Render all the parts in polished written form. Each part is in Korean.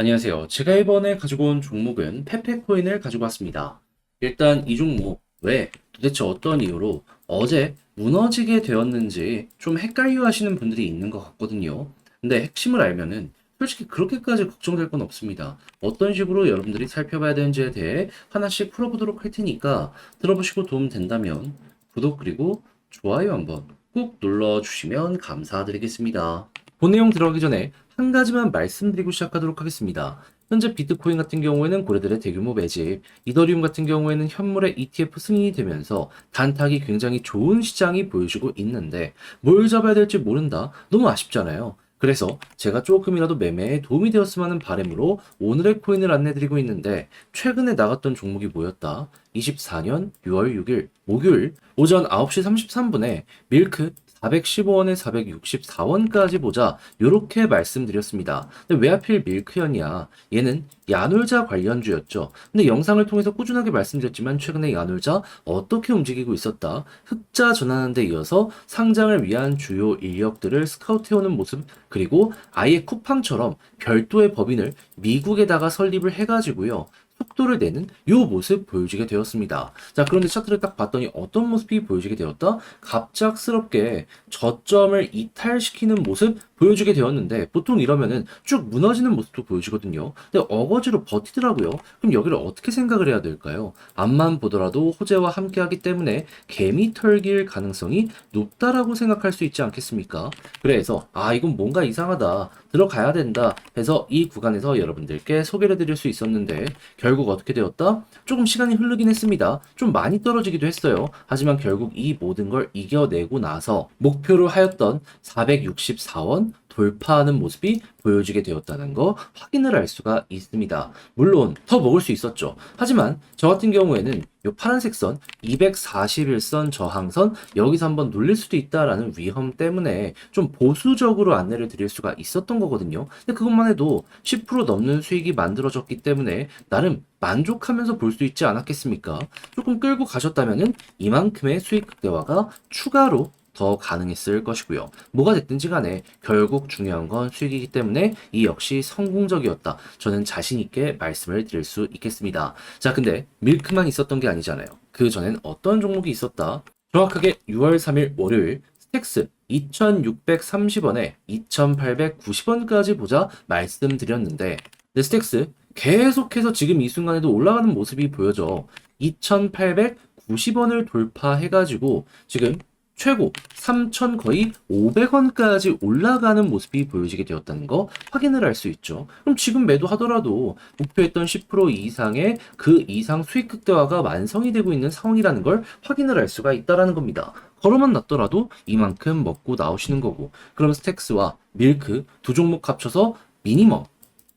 안녕하세요. 제가 이번에 가지고 온 종목은 페페코인을 가지고 왔습니다. 일단 이 종목 왜 도대체 어떤 이유로 어제 무너지게 되었는지 좀 헷갈려 하시는 분들이 있는 것 같거든요. 근데 핵심을 알면은 솔직히 그렇게까지 걱정될 건 없습니다. 어떤 식으로 여러분들이 살펴봐야 되는지에 대해 하나씩 풀어보도록 할 테니까 들어보시고 도움 된다면 구독 그리고 좋아요 한번 꾹 눌러주시면 감사드리겠습니다. 본 내용 들어가기 전에 한 가지만 말씀드리고 시작하도록 하겠습니다. 현재 비트코인 같은 경우에는 고래들의 대규모 매집, 이더리움 같은 경우에는 현물의 ETF 승인이 되면서 단타기 굉장히 좋은 시장이 보여주고 있는데 뭘 잡아야 될지 모른다? 너무 아쉽잖아요. 그래서 제가 조금이라도 매매에 도움이 되었으면 하는 바람으로 오늘의 코인을 안내드리고 있는데 최근에 나갔던 종목이 뭐였다? 24년 6월 6일 목요일 오전 9시 33분에 밀크 415원에 464원까지 보자 요렇게 말씀드렸습니다. 근데 왜 하필 밀크연이야? 얘는 야놀자 관련주였죠. 근데 영상을 통해서 꾸준하게 말씀드렸지만 최근에 야놀자 어떻게 움직이고 있었다? 흑자 전환하는 데 이어서 상장을 위한 주요 인력들을 스카우트해오는 모습, 그리고 아예 쿠팡처럼 별도의 법인을 미국에다가 설립을 해가지고요. 속도를 내는 요 모습 보여지게 되었습니다. 자, 그런데 차트를 딱 봤더니 어떤 모습이 보여지게 되었다? 갑작스럽게 저점을 이탈시키는 모습 보여주게 되었는데 보통 이러면은 쭉 무너지는 모습도 보여지거든요. 근데 어거지로 버티더라고요. 그럼 여기를 어떻게 생각을 해야 될까요? 앞만 보더라도 호재와 함께하기 때문에 개미 털길 가능성이 높다라고 생각할 수 있지 않겠습니까? 그래서 이건 뭔가 이상하다. 들어가야 된다 해서 이 구간에서 여러분들께 소개를 드릴 수 있었는데 결국 어떻게 되었다? 조금 시간이 흐르긴 했습니다. 좀 많이 떨어지기도 했어요. 하지만 결국 이 모든 걸 이겨내고 나서 목표로 하였던 464원 돌파하는 모습이 보여지게 되었다는 거 확인을 할 수가 있습니다. 물론 더 먹을 수 있었죠. 하지만 저 같은 경우에는 이 파란색 선 241선 저항선 여기서 한번 눌릴 수도 있다라는 위험 때문에 좀 보수적으로 안내를 드릴 수가 있었던 거거든요. 근데 그것만 해도 10% 넘는 수익이 만들어졌기 때문에 나름 만족하면서 볼 수 있지 않았겠습니까? 조금 끌고 가셨다면은 이만큼의 수익 극대화가 추가로 더 가능했을 것이고요. 뭐가 됐든지 간에 결국 중요한 건 수익이기 때문에 이 역시 성공적이었다. 저는 자신 있게 말씀을 드릴 수 있겠습니다. 자, 근데 밀크만 있었던 게 아니잖아요. 그 전엔 어떤 종목이 있었다? 정확하게 6월 3일 월요일 스택스 2,630원에 2,890원까지 보자 말씀드렸는데 스택스 계속해서 지금 이 순간에도 올라가는 모습이 보여져 2,890원을 돌파해가지고 지금 최고 3,000 거의 500원까지 올라가는 모습이 보여지게 되었다는 거 확인을 할 수 있죠. 그럼 지금 매도하더라도 목표했던 10% 이상의 그 이상 수익 극대화가 완성이 되고 있는 상황이라는 걸 확인을 할 수가 있다라는 겁니다. 걸어만 놨더라도 이만큼 먹고 나오시는 거고, 그럼 스택스와 밀크 두 종목 합쳐서 미니멈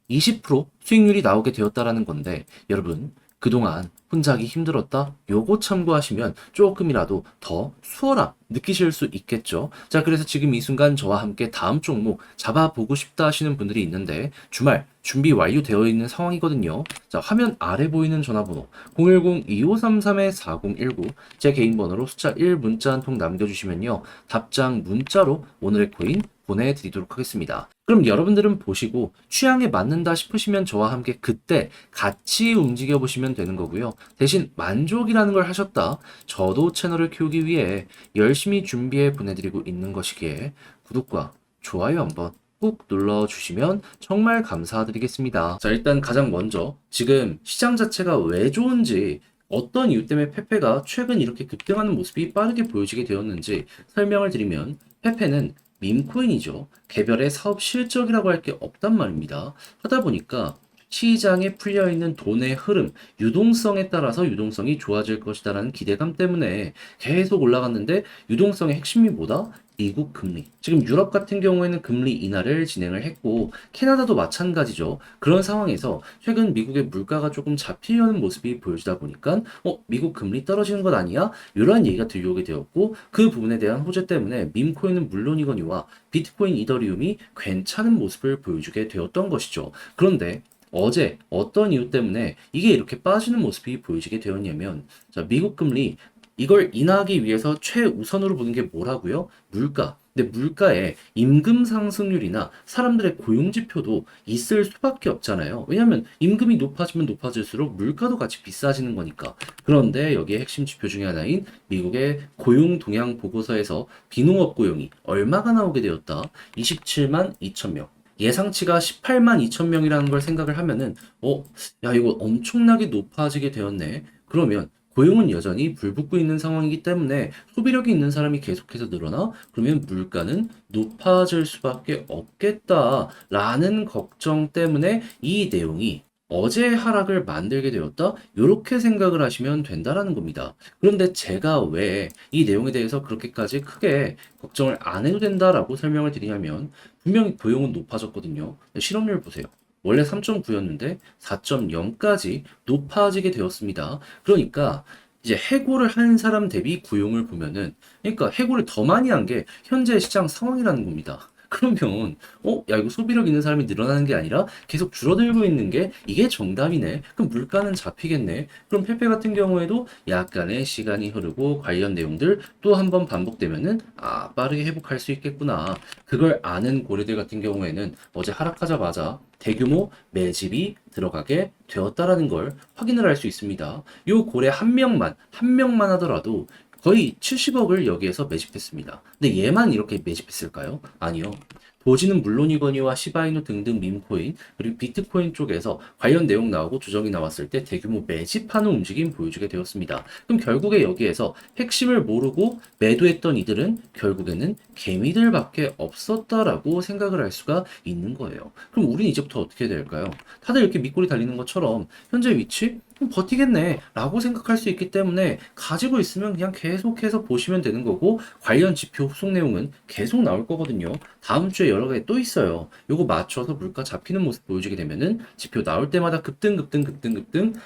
20% 수익률이 나오게 되었다라는 건데 여러분 그동안 혼자 하기 힘들었다? 요거 참고하시면 조금이라도 더 수월함 느끼실 수 있겠죠. 자, 그래서 지금 이 순간 저와 함께 다음 종목 잡아보고 싶다 하시는 분들이 있는데 주말 준비 완료되어 있는 상황이거든요. 자, 화면 아래 보이는 전화번호 010-2533-4019 제 개인 번호로 숫자 1 문자 한 통 남겨주시면요. 답장 문자로 오늘의 코인 보내드리도록 하겠습니다. 그럼 여러분들은 보시고 취향에 맞는다 싶으시면 저와 함께 그때 같이 움직여 보시면 되는 거고요. 대신 만족이라는 걸 하셨다. 저도 채널을 키우기 위해 열심히 준비해 보내드리고 있는 것이기에 구독과 좋아요 한번 꾹 눌러주시면 정말 감사드리겠습니다. 자, 일단 가장 먼저 지금 시장 자체가 왜 좋은지 어떤 이유 때문에 페페가 최근 이렇게 급등하는 모습이 빠르게 보여지게 되었는지 설명을 드리면 페페는 밈코인이죠. 개별의 사업 실적이라고 할 게 없단 말입니다. 하다 보니까 시장에 풀려있는 돈의 흐름, 유동성에 따라서 유동성이 좋아질 것이다라는 기대감 때문에 계속 올라갔는데 유동성의 핵심이 뭐다? 미국 금리. 지금 유럽 같은 경우에는 금리 인하를 진행을 했고 캐나다도 마찬가지죠. 그런 상황에서 최근 미국의 물가가 조금 잡히려는 모습이 보여지다 보니까 미국 금리 떨어지는 것 아니야? 이러한 얘기가 들려오게 되었고 그 부분에 대한 호재 때문에 밈코인은 물론이거니와 비트코인 이더리움이 괜찮은 모습을 보여주게 되었던 것이죠. 그런데 어제 어떤 이유 때문에 이게 이렇게 빠지는 모습이 보여지게 되었냐면 자, 미국 금리 이걸 인하하기 위해서 최우선으로 보는 게 뭐라고요? 물가. 근데 물가에 임금 상승률이나 사람들의 고용 지표도 있을 수밖에 없잖아요. 왜냐하면 임금이 높아지면 높아질수록 물가도 같이 비싸지는 거니까. 그런데 여기에 핵심 지표 중에 하나인 미국의 고용 동향 보고서에서 비농업 고용이 얼마가 나오게 되었다? 27만 2천 명. 예상치가 18만 2천 명이라는 걸 생각을 하면은, 야, 이거 엄청나게 높아지게 되었네. 그러면 고용은 여전히 불붙고 있는 상황이기 때문에 소비력이 있는 사람이 계속해서 늘어나? 그러면 물가는 높아질 수밖에 없겠다라는 걱정 때문에 이 내용이 어제 하락을 만들게 되었다? 이렇게 생각을 하시면 된다라는 겁니다. 그런데 제가 왜 이 내용에 대해서 그렇게까지 크게 걱정을 안 해도 된다라고 설명을 드리냐면 분명히 고용은 높아졌거든요. 실업률 보세요. 원래 3.9였는데 4.0까지 높아지게 되었습니다. 그러니까 이제 해고를 한 사람 대비 고용을 보면은 그러니까 해고를 더 많이 한 게 현재 시장 상황이라는 겁니다. 그러면 야 이거 소비력 있는 사람이 늘어나는 게 아니라 계속 줄어들고 있는 게 이게 정답이네. 그럼 물가는 잡히겠네. 그럼 페페 같은 경우에도 약간의 시간이 흐르고 관련 내용들 또 한 번 반복되면은 빠르게 회복할 수 있겠구나. 그걸 아는 고래들 같은 경우에는 어제 하락하자마자 대규모 매집이 들어가게 되었다라는 걸 확인을 할 수 있습니다. 요 고래 한 명만 하더라도 거의 70억을 여기에서 매집했습니다. 근데 얘만 이렇게 매집했을까요? 아니요. 도지는 물론이거니와 시바이누 등등 밈코인 그리고 비트코인 쪽에서 관련 내용 나오고 조정이 나왔을 때 대규모 매집하는 움직임 보여주게 되었습니다. 그럼 결국에 여기에서 핵심을 모르고 매도했던 이들은 결국에는 개미들밖에 없었다라고 생각을 할 수가 있는 거예요. 그럼 우린 이제부터 어떻게 해야 될까요? 다들 이렇게 밑꼬리 달리는 것처럼 현재 위치? 버티겠네 라고 생각할 수 있기 때문에 가지고 있으면 그냥 계속해서 보시면 되는 거고 관련 지표 후속 내용은 계속 나올 거거든요. 다음 주에 여러 개 또 있어요. 요거 맞춰서 물가 잡히는 모습 보여주게 되면은 지표 나올 때마다 급등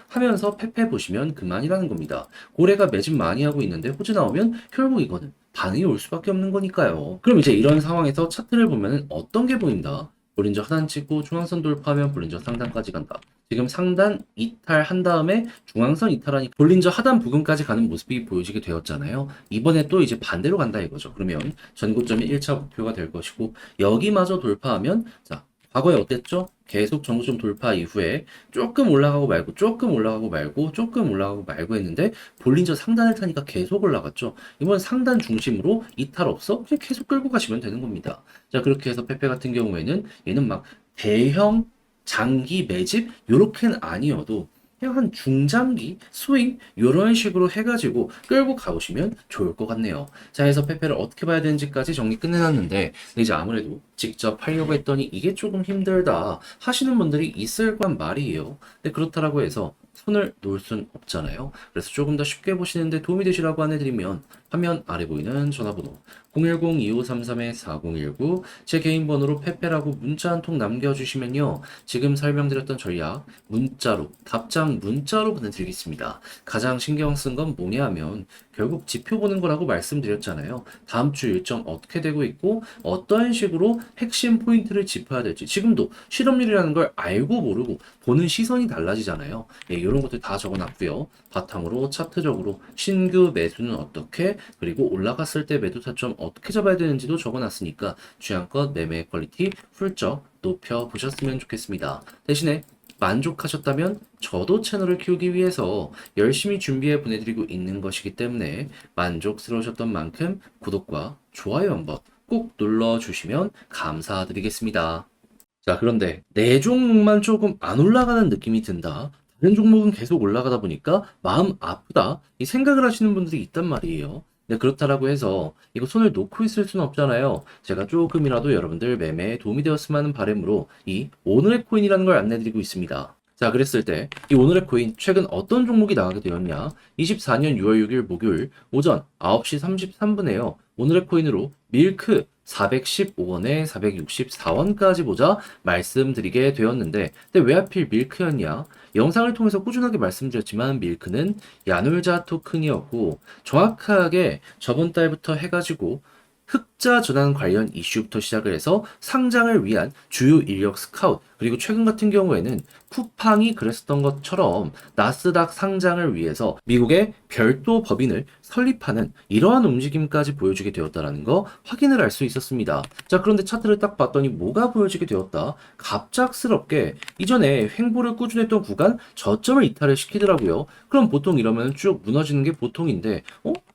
하면서 패패 보시면 그만이라는 겁니다. 고래가 매집 많이 하고 있는데 호재 나오면 결국 이거는 반응이 올 수밖에 없는 거니까요. 그럼 이제 이런 상황에서 차트를 보면은 어떤 게 보인다? 볼린저 하단 찍고 중앙선 돌파하면 볼린저 상단까지 간다. 지금 상단 이탈한 다음에 중앙선 이탈하니 볼린저 하단 부근까지 가는 모습이 보여지게 되었잖아요. 이번에 또 이제 반대로 간다 이거죠. 그러면 전고점이 1차 목표가 될 것이고 여기마저 돌파하면 자 과거에 어땠죠? 계속 전고점 돌파 이후에 조금 올라가고 말고 조금 올라가고 말고 조금 올라가고 말고 했는데 볼린저 상단을 타니까 계속 올라갔죠. 이번 상단 중심으로 이탈 없어? 그냥 계속 끌고 가시면 되는 겁니다. 자 그렇게 해서 페페 같은 경우에는 얘는 막 대형 장기 매집 요렇게는 아니어도 그냥 한 중장기 스윙 요런 식으로 해가지고 끌고 가보시면 좋을 것 같네요. 자 해서 페페를 어떻게 봐야 되는지까지 정리 끝내놨는데 이제 아무래도 직접 하려고 했더니 이게 조금 힘들다 하시는 분들이 있을 건 말이에요. 근데 그렇다라고 해서 손을 놓을 순 없잖아요. 그래서 조금 더 쉽게 보시는데 도움이 되시라고 안내드리면 화면 아래 보이는 전화번호 010-2533-4019 제 개인 번호로 페페라고 문자 한 통 남겨주시면요. 지금 설명드렸던 전략 문자로 답장 문자로 보내드리겠습니다. 가장 신경 쓴 건 뭐냐 하면 결국 지표 보는 거라고 말씀드렸잖아요. 다음 주 일정 어떻게 되고 있고 어떤 식으로 핵심 포인트를 짚어야 될지 지금도 실업률이라는 걸 알고 모르고 보는 시선이 달라지잖아요. 이런 것들 다 적어놨고요. 바탕으로 차트적으로 신규 매수는 어떻게 그리고 올라갔을 때 매도 타점 어떻게 잡아야 되는지도 적어놨으니까 취향껏 매매 퀄리티 훌쩍 높여보셨으면 좋겠습니다. 대신에 만족하셨다면 저도 채널을 키우기 위해서 열심히 준비해 보내드리고 있는 것이기 때문에 만족스러우셨던 만큼 구독과 좋아요 한번 꼭 눌러주시면 감사드리겠습니다. 자, 그런데 내 종목만 조금 안 올라가는 느낌이 든다. 다른 종목은 계속 올라가다 보니까 마음 아프다. 이 생각을 하시는 분들이 있단 말이에요. 근데 그렇다라고 해서 이거 손을 놓고 있을 수는 없잖아요. 제가 조금이라도 여러분들 매매에 도움이 되었으면 하는 바람으로 이 오늘의 코인이라는 걸 안내드리고 있습니다. 자, 그랬을 때 이 오늘의 코인 최근 어떤 종목이 나가게 되었냐? 24년 6월 6일 목요일 오전 9시 33분에요. 오늘의 코인으로 밀크 415원에 464원까지 보자 말씀드리게 되었는데 근데 왜 하필 밀크였냐? 영상을 통해서 꾸준하게 말씀드렸지만 밀크는 야놀자 토큰이었고 정확하게 저번 달부터 해가지고 흑자 전환 관련 이슈부터 시작을 해서 상장을 위한 주요 인력 스카웃, 그리고 최근 같은 경우에는 쿠팡이 그랬었던 것처럼 나스닥 상장을 위해서 미국의 별도 법인을 설립하는 이러한 움직임까지 보여주게 되었다는 거 확인을 할 수 있었습니다. 자, 그런데 차트를 딱 봤더니 뭐가 보여지게 되었다? 갑작스럽게 이전에 횡보를 꾸준했던 구간 저점을 이탈을 시키더라고요. 그럼 보통 이러면 쭉 무너지는 게 보통인데,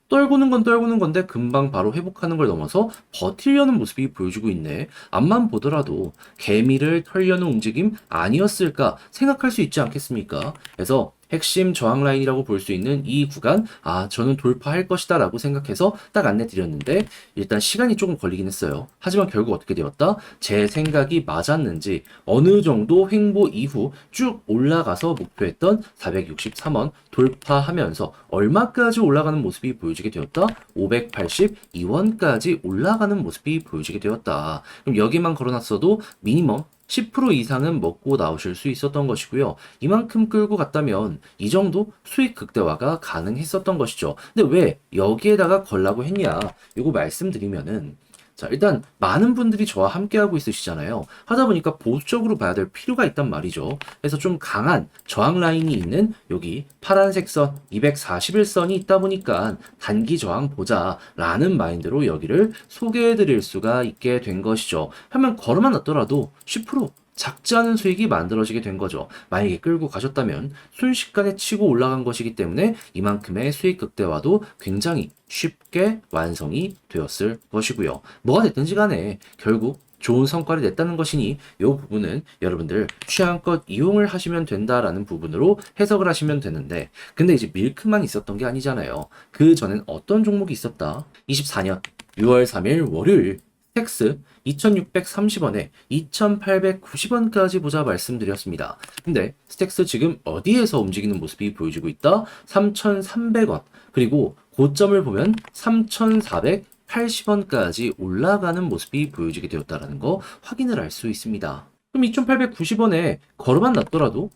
떨구는 건 떨구는 건데 금방 바로 회복하는 걸 넘어서 버티려는 모습이 보여주고 있네. 앞만 보더라도 개미를 털려는 움직임 아니었을까 생각할 수 있지 않겠습니까? 그래서 핵심 저항 라인이라고 볼 수 있는 이 구간, 저는 돌파할 것이다 라고 생각해서 딱 안내 드렸는데, 일단 시간이 조금 걸리긴 했어요. 하지만 결국 어떻게 되었다? 제 생각이 맞았는지, 어느 정도 횡보 이후 쭉 올라가서 목표했던 463원 돌파하면서 얼마까지 올라가는 모습이 보여지게 되었다? 582원까지 올라가는 모습이 보여지게 되었다. 그럼 여기만 걸어놨어도 미니멈 10% 이상은 먹고 나오실 수 있었던 것이고요. 이만큼 끌고 갔다면 이 정도 수익 극대화가 가능했었던 것이죠. 근데 왜 여기에다가 걸라고 했냐? 이거 말씀드리면은, 자, 일단 많은 분들이 저와 함께하고 있으시잖아요. 하다 보니까 보수적으로 봐야 될 필요가 있단 말이죠. 그래서 좀 강한 저항 라인이 있는 여기 파란색 선 241선이 있다 보니까 단기 저항 보자라는 마인드로 여기를 소개해 드릴 수가 있게 된 것이죠. 하면 걸어만 놨더라도 10% 작지 않은 수익이 만들어지게 된 거죠. 만약에 끌고 가셨다면 순식간에 치고 올라간 것이기 때문에 이만큼의 수익 극대화도 굉장히 쉽게 완성이 되었을 것이고요. 뭐가 됐든지 간에 결국 좋은 성과를 냈다는 것이니 이 부분은 여러분들 취향껏 이용을 하시면 된다라는 부분으로 해석을 하시면 되는데, 근데 이제 밀크만 있었던 게 아니잖아요. 그 전엔 어떤 종목이 있었다? 24년 6월 3일 월요일 스택스 2,630원에 2,890원까지 보자 말씀드렸습니다. 근데 스택스 지금 어디에서 움직이는 모습이 보여지고 있다? 3,300원. 그리고 고점을 보면 3,480원까지 올라가는 모습이 보여지게 되었다는 거 확인을 할 수 있습니다. 그럼 2,890원에 걸어만 놨더라도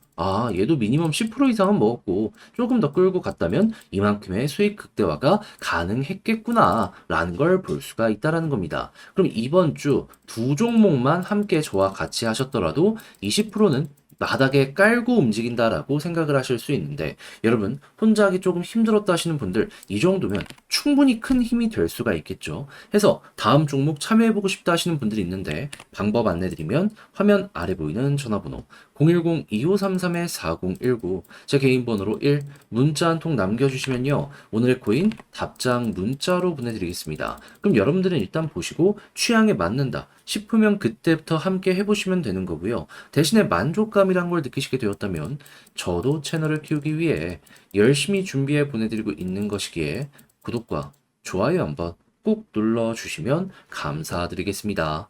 얘도 미니멈 10% 이상은 먹었고 조금 더 끌고 갔다면 이만큼의 수익 극대화가 가능했겠구나 라는 걸 볼 수가 있다라는 겁니다. 그럼 이번 주 두 종목만 함께 저와 같이 하셨더라도 20%는 바닥에 깔고 움직인다라고 생각을 하실 수 있는데, 여러분 혼자 하기 조금 힘들었다 하시는 분들 이 정도면 충분히 큰 힘이 될 수가 있겠죠. 해서 다음 종목 참여해보고 싶다 하시는 분들이 있는데 방법 안내드리면 화면 아래 보이는 전화번호 010-2533-4019 제 개인 번호로 1 문자 한 통 남겨주시면요, 오늘의 코인 답장 문자로 보내드리겠습니다. 그럼 여러분들은 일단 보시고 취향에 맞는다 싶으면 그때부터 함께 해보시면 되는 거고요. 대신에 만족감이란 걸 느끼시게 되었다면 저도 채널을 키우기 위해 열심히 준비해 보내드리고 있는 것이기에 구독과 좋아요 한번 꼭 눌러주시면 감사드리겠습니다.